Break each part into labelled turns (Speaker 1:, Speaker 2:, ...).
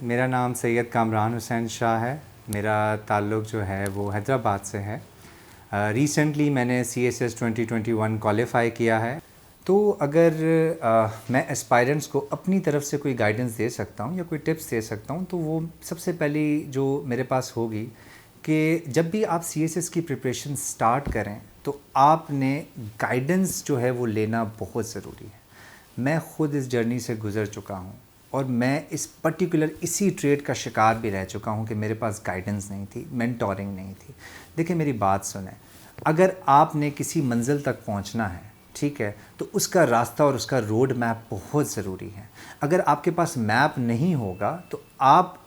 Speaker 1: मेरा नाम सैयद कामरान हुसैन शाह है। मेरा ताल्लुक़ जो है वो हैदराबाद से है। रिसेंटली मैंने CSS 2021 क्वालिफ़ाई किया है। तो अगर मैं एस्पायरेंट्स को अपनी तरफ से कोई गाइडेंस दे सकता हूँ या कोई टिप्स दे सकता हूँ तो वो सबसे पहली जो मेरे पास होगी कि जब भी आप CSS की प्रिपरेशन स्टार्ट करें तो आपने गाइडेंस जो है वो लेना बहुत ज़रूरी है। मैं ख़ुद इस जर्नी से गुज़र चुका हूँ और मैं इस पर्टिकुलर इसी ट्रेड का शिकार भी रह चुका हूँ कि मेरे पास गाइडेंस नहीं थी, मेंटोरिंग नहीं थी। देखिए मेरी बात सुनें, अगर आपने किसी मंजिल तक पहुँचना है, ठीक है, तो उसका रास्ता और उसका रोड मैप बहुत ज़रूरी है। अगर आपके पास मैप नहीं होगा तो आप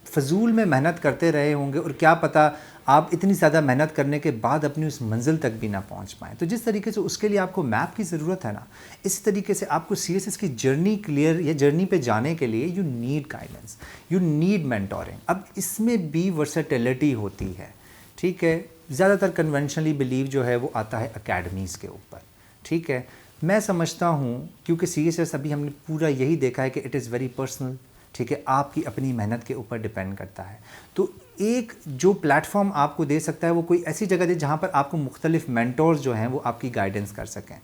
Speaker 1: फ़जूल में मेहनत करते रहे होंगे और क्या पता आप इतनी ज़्यादा मेहनत करने के बाद अपनी उस मंजिल तक भी ना पहुंच पाएँ। तो जिस तरीके से उसके लिए आपको मैप की ज़रूरत है ना, इसी तरीके से आपको CSS की जर्नी क्लियर या जर्नी पे जाने के लिए you need guidance, you need mentoring. अब इसमें भी वर्सेटिलिटी होती है, ठीक है। ज़्यादातर कन्वेंशनली बिलीव जो है वो आता है अकेडमीज़ के ऊपर, ठीक है। मैं समझता हूँ क्योंकि CSS अभी हमने पूरा यही देखा है कि इट इज़ वेरी पर्सनल, ठीक है, आपकी अपनी मेहनत के ऊपर डिपेंड करता है। तो एक जो प्लेटफॉर्म आपको दे सकता है वो कोई ऐसी जगह दे जहाँ पर आपको मुख्तलिफ मेंटोर्स जो हैं वो आपकी गाइडेंस कर सकें।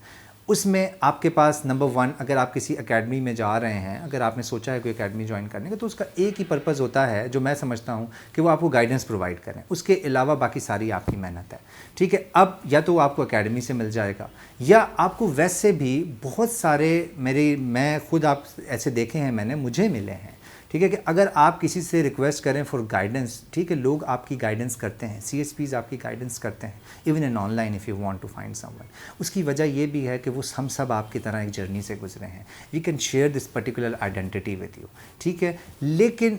Speaker 1: उसमें आपके पास नंबर 1, अगर आप किसी एकेडमी में जा रहे हैं, अगर आपने सोचा है कोई एकेडमी ज्वाइन करने का, तो उसका एक ही पर्पज़ होता है जो मैं समझता हूँ कि वो आपको गाइडेंस प्रोवाइड करें। उसके अलावा बाकी सारी आपकी मेहनत है, ठीक है। अब या तो आपको एकेडमी से मिल जाएगा या आपको वैसे भी बहुत सारे मैं खुद आप ऐसे देखे हैं, मैंने मुझे मिले हैं, ठीक है, कि अगर आप किसी से रिक्वेस्ट करें फॉर गाइडेंस, ठीक है, लोग आपकी गाइडेंस करते हैं, CSPs आपकी गाइडेंस करते हैं, even in online if you want to find someone. उसकी वजह ये भी है कि वो हम सब आपकी तरह एक जर्नी से गुजरे हैं। We can share this particular identity with you, ठीक है, लेकिन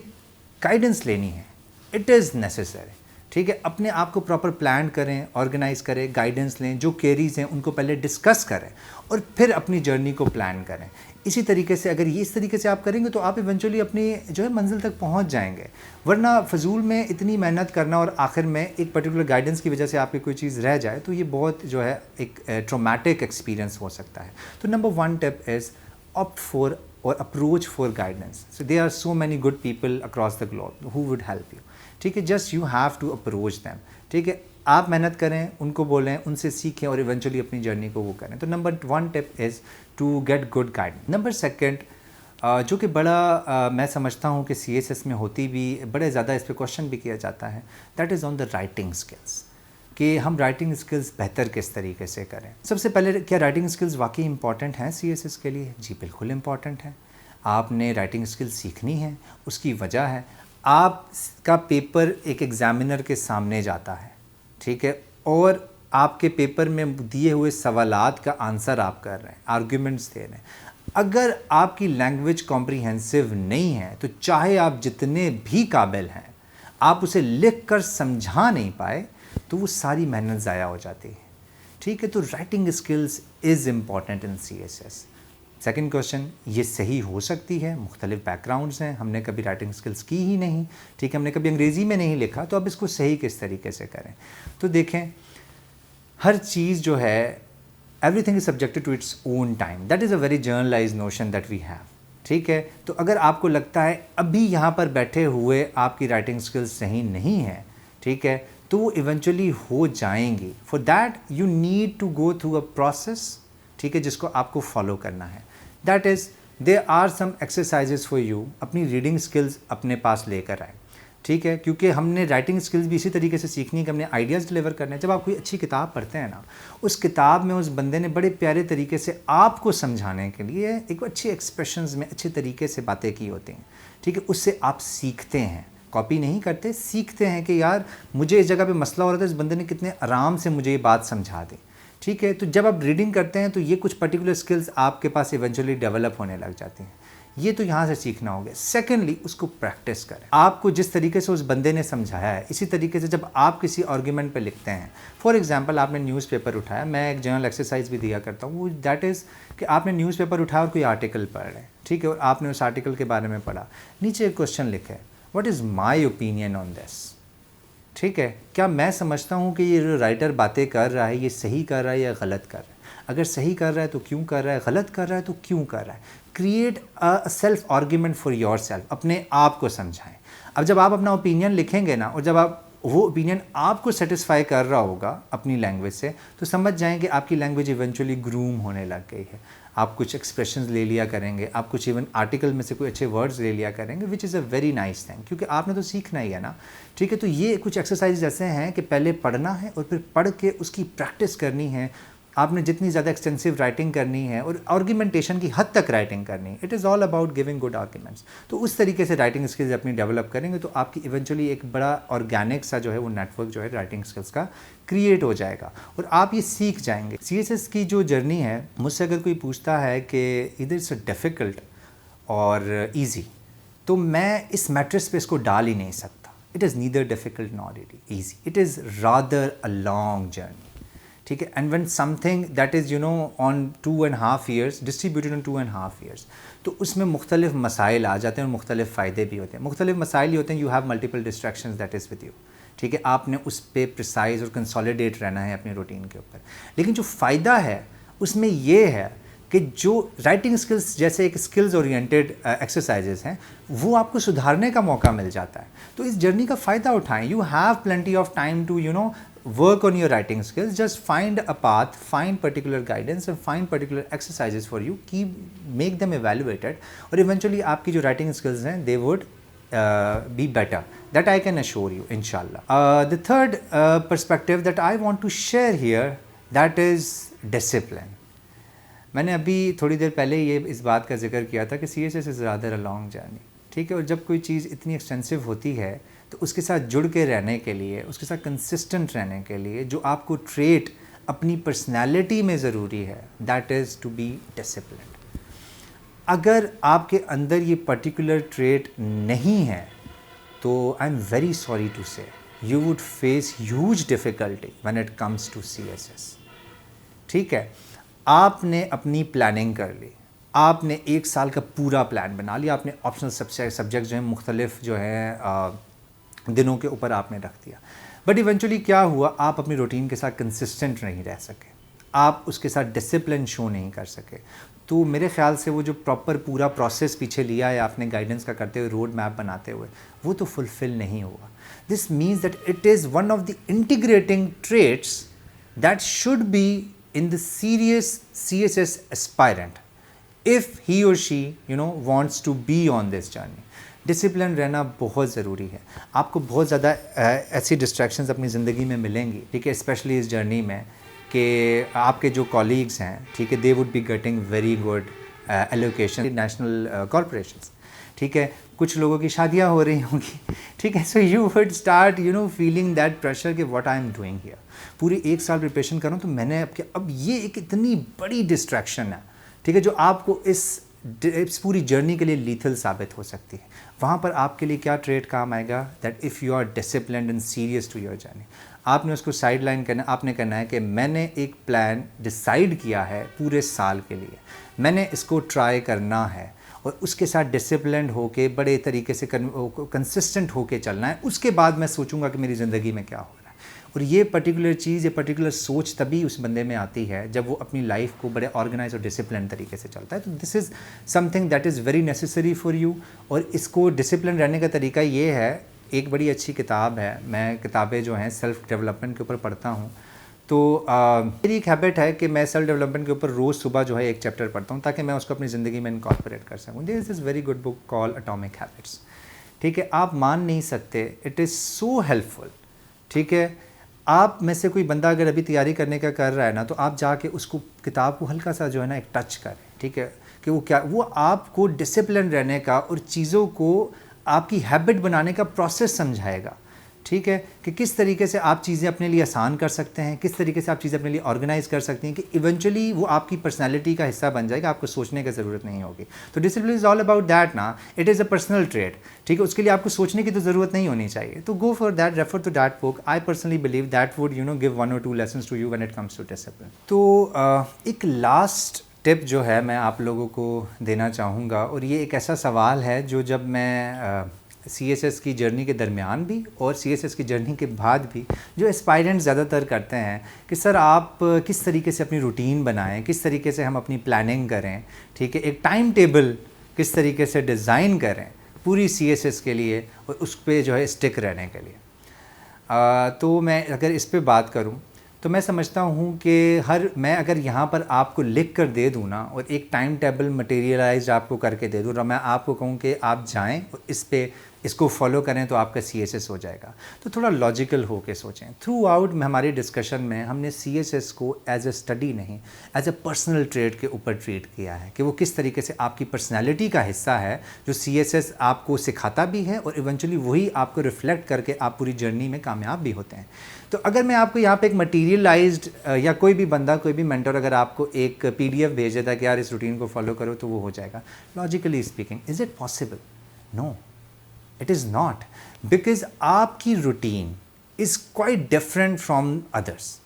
Speaker 1: गाइडेंस लेनी है, इट इज़ नेसेसरी, ठीक है। अपने आप को प्रॉपर प्लान करें, ऑर्गेनाइज़ करें, गाइडेंस लें, जो क्वेरीज़ हैं उनको पहले डिस्कस करें और फिर अपनी जर्नी को प्लान करें। इसी तरीके से अगर ये इस तरीके से आप करेंगे तो आप इवेंचुअली अपनी जो है मंजिल तक पहुंच जाएंगे। वरना फजूल में इतनी मेहनत करना और आखिर में एक पर्टिकुलर गाइडेंस की वजह से आपकी कोई चीज़ रह जाए तो ये बहुत जो है एक ट्रॉमेटिक एक्सपीरियंस हो सकता है। तो number 1 tip is opt for or approach for guidance. So there are so many good people across the globe who would help you, ठीक है। Just you have to approach them, ठीक है। आप मेहनत करें, उनको बोलें, उनसे सीखें और इवेंचुअली अपनी जर्नी को वो करें। तो number 1 tip is to get good guidance. Number 2 जो कि बड़ा मैं समझता हूँ कि CSS में होती भी बड़े ज़्यादा इस पर क्वेश्चन भी किया जाता है, that is on the writing skills, कि हम राइटिंग स्किल्स बेहतर किस तरीके से करें। सबसे पहले, क्या राइटिंग स्किल्स वाकई इंपॉर्टेंट हैं CSS के लिए? जी बिल्कुल इंपॉर्टेंट है। आपने राइटिंग स्किल्स सीखनी है, उसकी वजह है आपका पेपर एक एग्ज़ामिनर के सामने जाता है, ठीक है, और आपके पेपर में दिए हुए सवालात का आंसर आप कर रहे हैं, आर्ग्यूमेंट्स दे रहे हैं। अगर आपकी लैंग्वेज कॉम्प्रिहेंसिव नहीं है तो चाहे आप जितने भी काबिल हैं, आप उसे लिख कर समझा नहीं पाए तो वो सारी मेहनत ज़ाया हो जाती है, ठीक है। तो writing skills is important in CSS। Second question, ये सही हो सकती है, मुख्तलिफ बैकग्राउंड्स हैं, हमने कभी राइटिंग स्किल्स की ही नहीं, ठीक है, हमने कभी अंग्रेज़ी में नहीं लिखा, तो अब इसको सही किस तरीके से करें? तो देखें, हर चीज़ जो है, everything is subjected to its own time, that is a very generalised notion that we have, ठीक है। तो अगर आपको लगता है अभी यहाँ पर बैठे हुए आपकी राइटिंग स्किल्स सही नहीं है, ठीक है, तो वो इवेंचुअली हो जाएंगी। For that you need to go through a process, ठीक है, जिसको आपको फॉलो करना है। That is there are some exercises for you. अपनी रीडिंग स्किल्स अपने पास लेकर आए, ठीक है, क्योंकि हमने राइटिंग स्किल्स भी इसी तरीके से सीखनी है कि हमने आइडियाज़ डिलीवर करने हैं। जब आप कोई अच्छी किताब पढ़ते हैं ना, उस किताब में उस बंदे ने बड़े प्यारे तरीके से आपको समझाने के लिए एक अच्छी एक्सप्रेशंस में अच्छे तरीके से बातें की होती हैं, ठीक है। उससे आप सीखते हैं, कॉपी नहीं करते, सीखते हैं कि यार मुझे इस जगह पे मसला हो रहा था, इस बंदे ने कितने आराम से मुझे ये बात समझा दी, ठीक है। तो जब आप रीडिंग करते हैं तो ये कुछ पर्टिकुलर स्किल्स आपके पास इवेंचुअली डेवलप होने लग जाती हैं। ये तो यहाँ से सीखना होगा। सेकेंडली, उसको प्रैक्टिस करें। आपको जिस तरीके से उस बंदे ने समझाया है, इसी तरीके से जब आप किसी आर्ग्यूमेंट पे लिखते हैं, फॉर एग्जांपल आपने न्यूज़पेपर उठाया, मैं एक जर्नल एक्सरसाइज भी दिया करता हूँ, वो दैट इज़ कि आपने न्यूज़पेपर उठाया और कोई आर्टिकल पढ़ रहे हैं, ठीक है, और आपने उस आर्टिकल के बारे में पढ़ा, नीचे एक क्वेश्चन लिखे, what is my opinion on this, ठीक है, क्या मैं समझता हूँ कि ये जो राइटर बातें कर रहा है ये सही कर रहा है या गलत कर रहा है। अगर सही कर रहा है तो क्यों कर रहा है, गलत कर रहा है तो क्यों कर रहा है। Create a self argument for your self, अपने आप को समझाएं। अब जब आप अपना ओपिनियन लिखेंगे ना, और जब आप वो ओपिनियन आपको सेटिस्फाई कर रहा होगा अपनी लैंग्वेज से, तो समझ जाएंगे आपकी लैंग्वेज इवेंचुअली ग्रूम होने लग गई है। आप कुछ एक्सप्रेशंस ले लिया करेंगे, आप कुछ इवन आर्टिकल में से कोई अच्छे वर्ड्स ले लिया करेंगे, which is a very nice thing, क्योंकि आपने तो सीखना ही है ना। ठीक है, तो ये कुछ एक्सरसाइज ऐसे हैं कि पहले पढ़ना है और फिर पढ़ के उसकी प्रैक्टिस करनी है। आपने जितनी ज़्यादा एक्सटेंसिव राइटिंग करनी है और आर्ग्यूमेंटेशन की हद तक राइटिंग करनी है, it is all about giving good arguments. तो उस तरीके से राइटिंग स्किल्स अपनी डेवलप करेंगे तो आपकी इवेंचुअली एक बड़ा ऑर्गेनिक सा जो है वो नेटवर्क जो है राइटिंग स्किल्स का क्रिएट हो जाएगा और आप ये सीख जाएंगे। CSS की जो जर्नी है, मुझसे अगर कोई पूछता है कि इधर इट्स डिफ़िकल्ट और ईजी, तो मैं इस मैट्रिक्स पे इसको डाल ही नहीं सकता। It is neither difficult nor easy, it is rather a long journey. ठीक है, and when something that is on 2.5 years distributed on 2.5 years, तो उसमें मुख्तलिफ मसाइल आ जाते हैं और मुख्तलिफ फ़ायदे भी होते हैं। मुख्तलिफ मसाइल ही होते हैं, you have multiple distractions that is with you. ठीक है, आपने उस पर प्रिसाइज और कंसोलिडेट रहना है अपनी रूटीन के ऊपर। लेकिन जो फ़ायदा है उसमें ये है कि जो राइटिंग स्किल्स जैसे एक स्किल्स ओरिएंटेड एक्सरसाइजेस हैं, वो आपको सुधारने का मौका मिल जाता है। तो इस जर्नी का फ़ायदा उठाएं। You have plenty of time to work on your writing skills. Just find a path, find particular guidance and find particular exercises for you, make them evaluated, और eventually आपकी जो writing skills हैं they would be better. That I can assure you, inshallah. The third perspective that I want to share here, that is discipline. मैंने अभी थोड़ी देर पहले ये इस बात का जिक्र किया था कि CSS is rather a long journey. ठीक है, और जब कोई चीज़ इतनी एक्सटेंसिव होती है तो उसके साथ जुड़ के रहने के लिए, उसके साथ कंसिस्टेंट रहने के लिए जो आपको ट्रेट अपनी पर्सनैलिटी में ज़रूरी है, that is to be disciplined. अगर आपके अंदर ये पर्टिकुलर ट्रेट नहीं है तो I am very sorry to say you would face huge difficulty when it comes to CSS। ठीक है, आपने अपनी प्लानिंग कर ली, आपने 1 साल का पूरा प्लान बना लिया, आपने ऑप्शनल सब्जेक्ट जो है मुख्तलिफ जो है दिनों के ऊपर आपने रख दिया, बट इवेंचुअली क्या हुआ, आप अपनी रूटीन के साथ कंसिस्टेंट नहीं रह सके, आप उसके साथ डिसिप्लिन शो नहीं कर सके। तो मेरे ख्याल से वो जो प्रॉपर पूरा प्रोसेस पीछे लिया है आपने गाइडेंस का करते हुए, रोड मैप बनाते हुए, वो तो फुलफ़िल नहीं हुआ। This means that it is one of the integrating traits that should be in the serious CSS aspirant if he or she wants to be on this journey. Discipline रहना बहुत ज़रूरी है। आपको बहुत ज़्यादा ऐसी डिस्ट्रैक्शंस अपनी ज़िंदगी में मिलेंगी, ठीक है, स्पेशली इस जर्नी में, कि आपके जो कॉलीग्स हैं, ठीक है, they would be getting very good allocation national corporations. ठीक है, कुछ लोगों की शादियां हो रही होंगी, ठीक है, so you would start feeling that pressure कि what I am doing here. पूरी 1 साल प्रिपरेशन करूँ तो मैंने अब ये एक इतनी बड़ी डिस्ट्रैक्शन है, ठीक है, जो आपको इस पूरी जर्नी के लिए लीथल साबित हो सकती है। वहाँ पर आपके लिए क्या ट्रेड काम आएगा, that if you are disciplined and serious to your journey, आपने उसको साइड लाइन करना, आपने करना है कि मैंने एक प्लान डिसाइड किया है पूरे साल के लिए, मैंने इसको ट्राई करना है और उसके साथ डिसिप्लिन्ड होके बड़े तरीके से कंसिस्टेंट होके चलना है। उसके बाद मैं सोचूंगा कि मेरी ज़िंदगी में क्या हो रहा है। और ये पर्टिकुलर चीज़, ये पर्टिकुलर सोच तभी उस बंदे में आती है जब वो अपनी लाइफ को बड़े ऑर्गेनाइज और डिसिप्लिन तरीके से चलता है। तो this is something that is very necessary for you. और इसको डिसिप्लिन रहने का तरीका ये है, एक बड़ी अच्छी किताब है, मैं किताबें जो हैं सेल्फ डेवलपमेंट के ऊपर पढ़ता हूँ, तो मेरी एक हैबिट है कि मैं सेल्फ डेवलपमेंट के ऊपर रोज़ सुबह जो है एक चैप्टर पढ़ता हूँ ताकि मैं उसको अपनी ज़िंदगी में इनकॉर्पोरेट कर सकूँ। This is very good book call atomic habits. ठीक है, आप मान नहीं सकते, इट इज़ सो हेल्पफुल। ठीक है, आप में से कोई बंदा अगर अभी तैयारी करने का कर रहा है ना, तो आप जाके उसको किताब को हल्का सा जो है ना एक टच करें, ठीक है, कि वो क्या, वो आपको डिसिप्लिन रहने का और चीज़ों को आपकी हैबिट बनाने का प्रोसेस समझाएगा। ठीक है, कि किस तरीके से आप चीज़ें अपने लिए आसान कर सकते हैं, किस तरीके से आप चीज़ें अपने लिए ऑर्गेनाइज कर सकती हैं कि इवेंचुअली वो आपकी पर्सनैलिटी का हिस्सा बन जाएगा, आपको सोचने की ज़रूरत नहीं होगी। तो discipline is all about that ना, it is a personal trait. ठीक है, उसके लिए आपको सोचने की तो ज़रूरत नहीं होनी चाहिए। तो go for that, refer to that book. I personally believe that would give 1 or 2 lessons to you when it comes to discipline. तो एक लास्ट टिप जो है मैं आप लोगों को देना चाहूँगा, और ये एक ऐसा सवाल है जो जब मैं CSS की जर्नी के दरमियान भी और CSS की जर्नी के बाद भी जो एस्पायरेंट्स ज़्यादातर करते हैं कि सर आप किस तरीके से अपनी रूटीन बनाएं, किस तरीके से हम अपनी प्लानिंग करें, ठीक है, एक टाइम टेबल किस तरीके से डिज़ाइन करें पूरी CSS के लिए और उस पर जो है स्टिक रहने के लिए। तो मैं अगर इस पे बात करूं तो मैं समझता हूं कि मैं अगर यहाँ पर आपको लिख कर दे दूँ ना और एक टाइम टेबल मटेरियलाइज आपको करके दे दूँ और मैं आपको कहूँ कि आप जाएं और इसको फॉलो करें तो आपका CSS हो जाएगा, तो थोड़ा लॉजिकल हो के सोचें। थ्रू आउट हमारी डिस्कशन में हमने CSS को एज ए स्टडी नहीं, एज ए पर्सनल ट्रेड के ऊपर ट्रीट किया है कि वो किस तरीके से आपकी पर्सनैलिटी का हिस्सा है जो CSS आपको सिखाता भी है और इवेंचुअली वही आपको रिफ्लेक्ट करके आप पूरी जर्नी में कामयाब भी होते हैं। तो अगर मैं आपको यहाँ पे एक मटीरियलाइज्ड या कोई भी बंदा, कोई भी मेंटर अगर आपको एक PDF भेज देता है कि यार इस रूटीन को फॉलो करो तो वो हो जाएगा, logically speaking is it possible? No, it is not, because आपकी routine is quite different from others.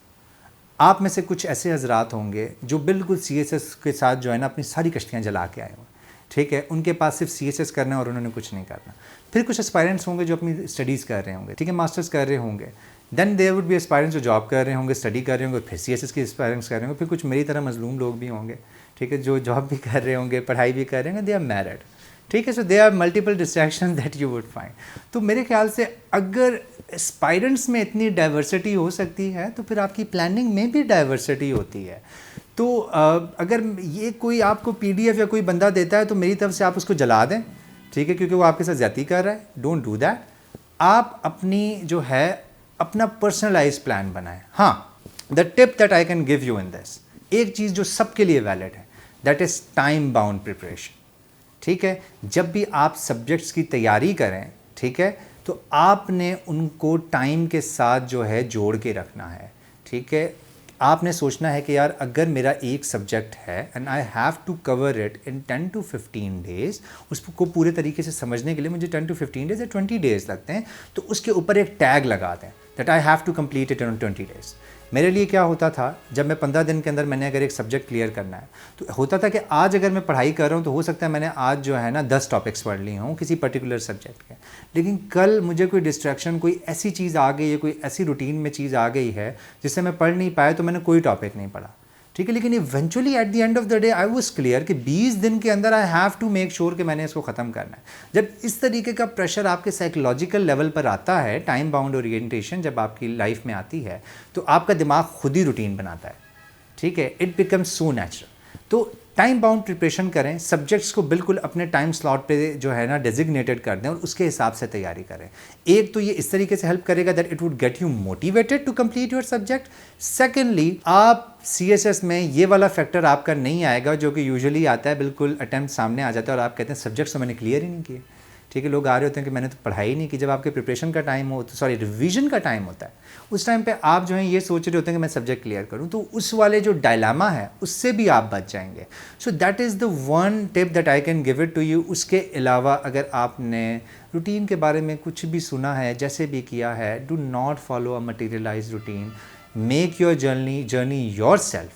Speaker 1: आप में से कुछ ऐसे हजरात होंगे जो बिल्कुल CSS के साथ जो है ना अपनी सारी कश्तियाँ जला के आए हुए, ठीक है, उनके पास सिर्फ CSS करना है और उन्होंने कुछ नहीं करना। फिर कुछ एस्पायरेंट्स होंगे जो अपनी स्टडीज़ कर रहे होंगे, ठीक है, मास्टर्स कर रहे होंगे, then there would be aspirants जो जॉब कर रहे होंगे, स्टडी कर रहे होंगे, फिर CSS की एस्पायरेंट्स कर रहे होंगे, फिर कुछ मेरी तरह मजलूम लोग भी होंगे, ठीक है, जो जॉब भी कर रहे होंगे, पढ़ाई भी कर रहे होंगे, दे आर मैरिड, ठीक है, so they are multiple distractions that you would find. तो मेरे ख्याल से अगर एस्पायरेंट्स में इतनी डाइवर्सिटी हो सकती है तो फिर आपकी प्लानिंग में भी डाइवर्सिटी होती है। तो अगर ये कोई आपको PDF या कोई बंदा देता है तो मेरी तरफ से आप उसको जला दें, ठीक है, क्योंकि वो आपके साथ ज़्यादती कर रहा है। Don't do that. आप अपनी जो है अपना पर्सनलाइज प्लान बनाएं। हाँ, the tip that I can give you in this, एक चीज़ जो सबके लिए वैलिड है, that is time bound preparation, ठीक है। जब भी आप सब्जेक्ट्स की तैयारी करें, ठीक है, तो आपने उनको टाइम के साथ जो है जोड़ के रखना है, ठीक है। आपने सोचना है कि यार अगर मेरा एक सब्जेक्ट है and I have to cover it in 10 to 15 days, उसको पूरे तरीके से समझने के लिए मुझे 10 to 15 डेज़ या 20 डेज़ लगते हैं, तो उसके ऊपर एक टैग लगा दें that I have to complete it in 20 days. मेरे लिए क्या होता था, जब मैं 15 दिन के अंदर मैंने अगर एक सब्जेक्ट क्लियर करना है तो होता था कि आज अगर मैं पढ़ाई कर रहा हूँ तो हो सकता है मैंने आज जो है ना 10 टॉपिक्स पढ़ लिए हों किसी पर्टिकुलर सब्जेक्ट के, लेकिन कल मुझे कोई डिस्ट्रैक्शन, कोई ऐसी चीज़ आ गई है, कोई ऐसी रूटीन में चीज़ आ गई है जिससे मैं पढ़ नहीं पाया, तो मैंने कोई टॉपिक नहीं पढ़ा, ठीक है। लेकिन eventually at the end of the day I was clear कि 20 दिन के अंदर I have to make sure कि मैंने इसको ख़त्म करना है। जब इस तरीके का प्रेशर आपके साइकोलॉजिकल लेवल पर आता है, टाइम बाउंड ओरिएंटेशन जब आपकी लाइफ में आती है, तो आपका दिमाग खुद ही रूटीन बनाता है, ठीक है। It becomes so natural. तो टाइम बाउंड प्रिपरेशन करें, सब्जेक्ट्स को बिल्कुल अपने टाइम स्लॉट पे जो है ना डेजिग्नेटेड कर दें और उसके हिसाब से तैयारी करें। एक तो ये इस तरीके से हेल्प करेगा that it would get you motivated to complete your subject. Secondly, आप CSS में ये वाला फैक्टर आपका नहीं आएगा जो कि यूजुअली आता है, बिल्कुल अटेम्प्ट सामने आ जाता है और आप कहते हैं सब्जेक्ट्स तो मैंने क्लियर ही नहीं किए, ठीक है। लोग आ रहे होते हैं कि मैंने तो पढ़ाई नहीं की। जब आपके प्रिपरेशन का टाइम हो, तो रिवीजन का टाइम होता है, उस टाइम पे आप जो है ये सोच रहे होते हैं कि मैं सब्जेक्ट क्लियर करूं, तो उस वाले जो डायलामा है उससे भी आप बच जाएंगे। So that is the one tip that I can give it to you. उसके अलावा अगर आपने रूटीन के बारे में कुछ भी सुना है, जैसे भी किया है, do not follow a materialize routine, make your journey yourself,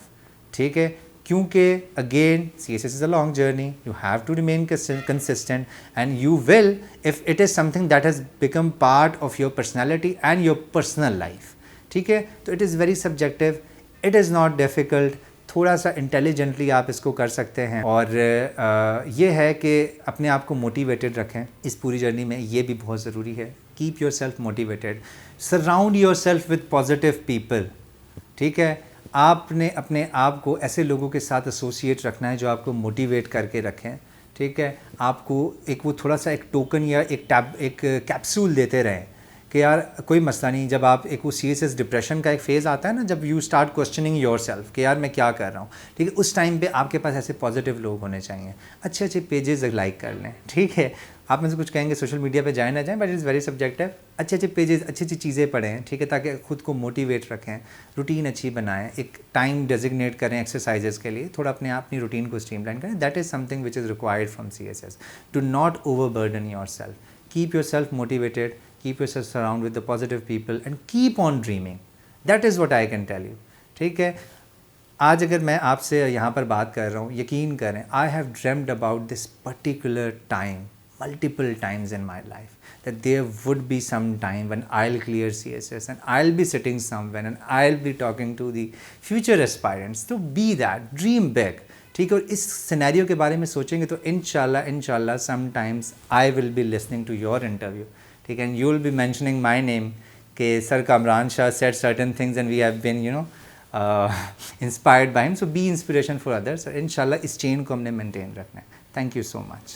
Speaker 1: ठीक है। क्योंकि again CSS is a long journey, you have to remain consistent and you will if it is something that has become part of your personality and your personal life, ठीक है। तो it is very subjective, it is not difficult, थोड़ा सा intelligently आप इसको कर सकते हैं। और ये है कि अपने आप को मोटिवेटेड रखें इस पूरी जर्नी में, ये भी बहुत ज़रूरी है। Keep your self motivated, surround your self with positive people, ठीक है। आपने अपने आप को ऐसे लोगों के साथ एसोसिएट रखना है जो आपको मोटिवेट करके रखें, ठीक है। आपको एक वो थोड़ा सा एक टोकन या एक कैप्सूल देते रहें कि यार कोई मसला नहीं। जब आप एक वो CSS डिप्रेशन का एक फेज़ आता है ना, जब you start questioning your self कि यार मैं क्या कर रहा हूँ, ठीक है, उस टाइम पे आपके पास ऐसे पॉजिटिव लोग होने चाहिए। अच्छे अच्छे पेजेस लाइक कर लें, ठीक है। आप में से कुछ कहेंगे सोशल मीडिया पे जाए ना जाएं, बट इज़ वेरी सब्जेक्टिव। अच्छे अच्छे पेजेस, अच्छी अच्छी चीज़ें पढ़ें, ठीक है, ताकि खुद को मोटिवेट रखें, रूटीन अच्छी बनाएं, एक टाइम डेजिग्नेट करें एक्सरसाइजेस के लिए, थोड़ा अपनी रूटीन को स्ट्रीमलाइन करें। That is something which is required from CSS। Do not overburden your self, keep your self motivated, keep yourself surround with the positive people and keep on dreaming. That is what I can tell you, ठीक है। आज अगर मैं आपसे यहाँ पर बात कर रहा हूँ, यकीन करें, I have dreamt about this particular time multiple times in my life that there would be some time when I'll clear CSS and I'll be sitting somewhere and I'll be talking to the future aspirants. तो be that, dream big. ठीक है, और इस scenario के बारे में सोचेंगे तो इंशाल्लाह sometimes I will be listening to your interview. ठीक है, and you will be mentioning my name कि sir Kamran Shah said certain things and we have been inspired by him. So be inspiration for others. इंशाल्लाह इस chain को हमने maintain रखना है. Thank you so much.